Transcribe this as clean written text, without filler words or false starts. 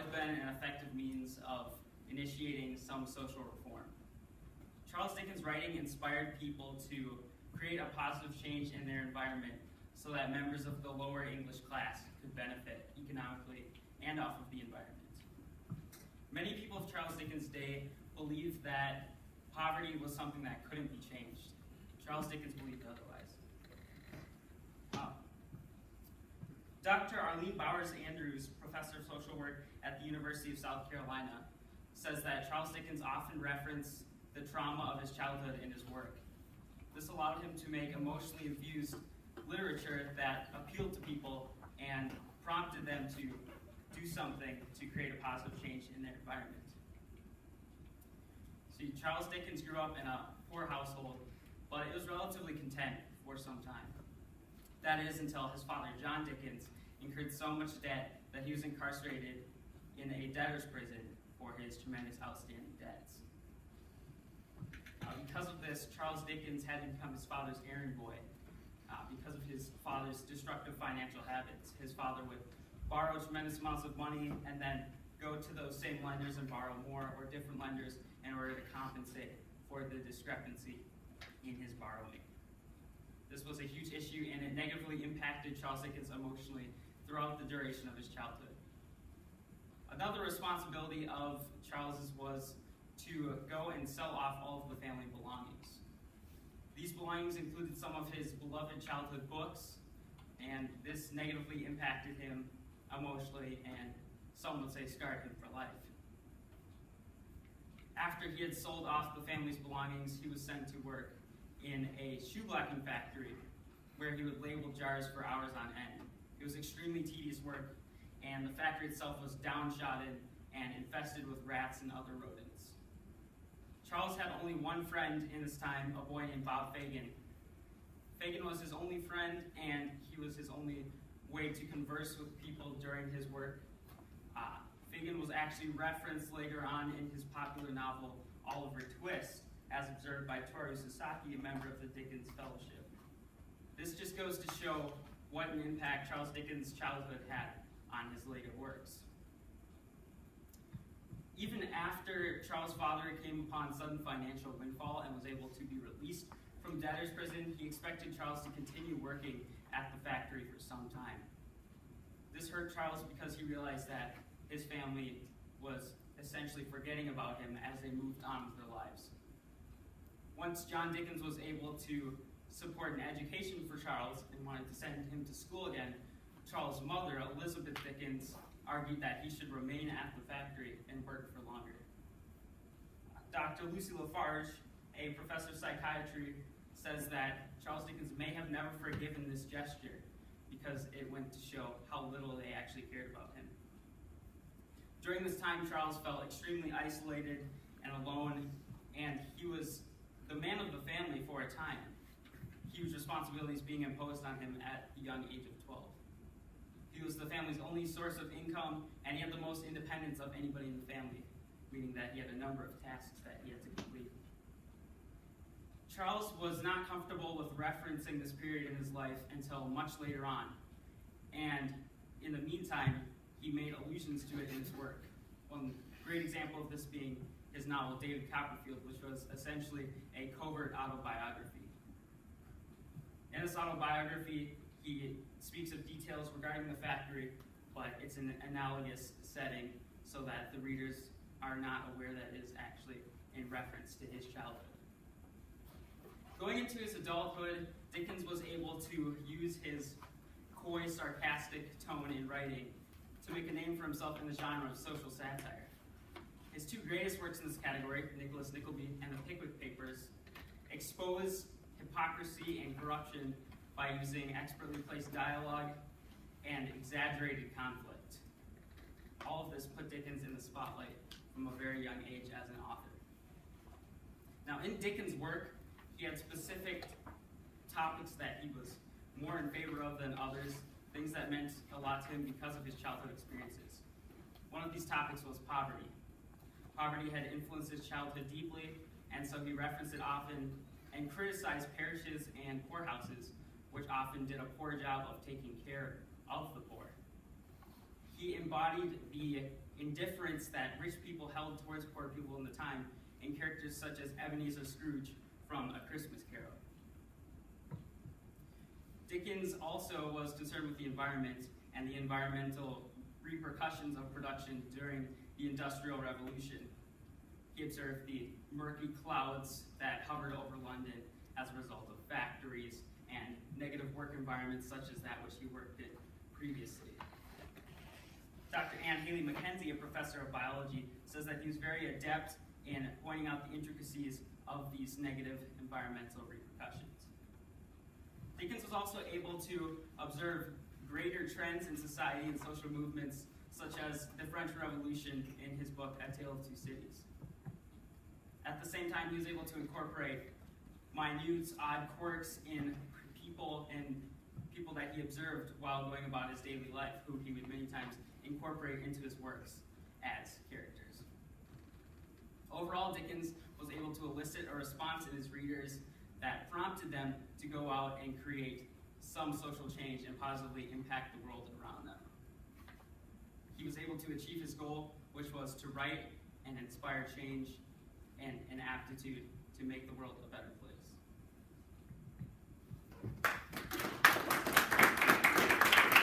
always been an effective means of initiating some social reform. Charles Dickens' writing inspired people to create a positive change in their environment so that members of the lower English class could benefit economically and off of the environment. Many people of Charles Dickens' day believed that poverty was something that couldn't be changed. Charles Dickens believed otherwise. Dr. Arlene Bowers Andrews, professor of social work at the University of South Carolina, says that Charles Dickens often referenced the trauma of his childhood in his work. This allowed him to make emotionally infused literature that appealed to people and prompted them to do something to create a positive change in their environment. See, Charles Dickens grew up in a poor household, but it was relatively content for some time. That is, until his father, John Dickens, incurred so much debt that he was incarcerated in a debtor's prison for his tremendous outstanding debts. Because of this, Charles Dickens had to become his father's errand boy. Because of his father's destructive financial habits, his father would borrow tremendous amounts of money and then go to those same lenders and borrow more or different lenders in order to compensate for the discrepancy in his borrowing. This was a huge issue, and it negatively impacted Charles Dickens emotionally throughout the duration of his childhood. Another responsibility of Charles's was to go and sell off all of the family belongings. These belongings included some of his beloved childhood books, and this negatively impacted him emotionally, and some would say scarred him for life. After he had sold off the family's belongings, he was sent to work in a shoeblocking factory where he would label jars for hours on end. It was extremely tedious work, and the factory itself was downshotted and infested with rats and other rodents. Charles had only one friend in this time, a boy named Bob Fagin. Fagin was his only friend, and he was his only way to converse with people during his work. Fagin was actually referenced later on in his popular novel, Oliver Twist, as observed by Toru Sasaki, a member of the Dickens Fellowship. This just goes to show what an impact Charles Dickens' childhood had on his later works. Even after Charles' father came upon sudden financial windfall and was able to be released from debtor's prison, he expected Charles to continue working at the factory for some time. This hurt Charles because he realized that his family was essentially forgetting about him as they moved on with their lives. Once John Dickens was able to support an education for Charles and wanted to send him to school again, Charles' mother, Elizabeth Dickens, argued that he should remain at the factory and work for longer. Dr. Lucy Lafarge, a professor of psychiatry, says that Charles Dickens may have never forgiven this gesture because it went to show how little they actually cared about him. During this time, Charles felt extremely isolated and alone, and he was the man of the family for a time. Huge responsibilities being imposed on him at the young age of 12. He was the family's only source of income, and he had the most independence of anybody in the family, meaning that he had a number of tasks that he had to complete. Charles was not comfortable with referencing this period in his life until much later on, and in the meantime, he made allusions to it in his work. One great example of this being his novel, David Copperfield, which was essentially a covert autobiography. In this autobiography, he speaks of details regarding the factory, but it's an analogous setting so that the readers are not aware that it is actually in reference to his childhood. Going into his adulthood, Dickens was able to use his coy, sarcastic tone in writing to make a name for himself in the genre of social satire. His two greatest works in this category, Nicholas Nickleby and The Pickwick Papers, expose hypocrisy and corruption by using expertly placed dialogue and exaggerated conflict. All of this put Dickens in the spotlight from a very young age as an author. Now, in Dickens' work, he had specific topics that he was more in favor of than others, things that meant a lot to him because of his childhood experiences. One of these topics was poverty. Poverty had influenced his childhood deeply, and so he referenced it often and criticized parishes and poorhouses, which often did a poor job of taking care of the poor. He embodied the indifference that rich people held towards poor people in the time in characters such as Ebenezer Scrooge from A Christmas Carol. Dickens also was concerned with the environment and the environmental repercussions of production during the Industrial Revolution. He observed the murky clouds that hovered over London as a result of factories and negative work environments such as that which he worked in previously. Dr. Anne Haley Mackenzie, a professor of biology, says that he was very adept in pointing out the intricacies of these negative environmental repercussions. Dickens was also able to observe greater trends in society and social movements, such as the French Revolution, in his book, A Tale of Two Cities. At the same time, he was able to incorporate minute, odd quirks in people that he observed while going about his daily life, who he would many times incorporate into his works as characters. Overall, Dickens was able to elicit a response in his readers that prompted them to go out and create some social change and positively impact the world around them. He was able to achieve his goal, which was to write and inspire change and an aptitude to make the world a better place.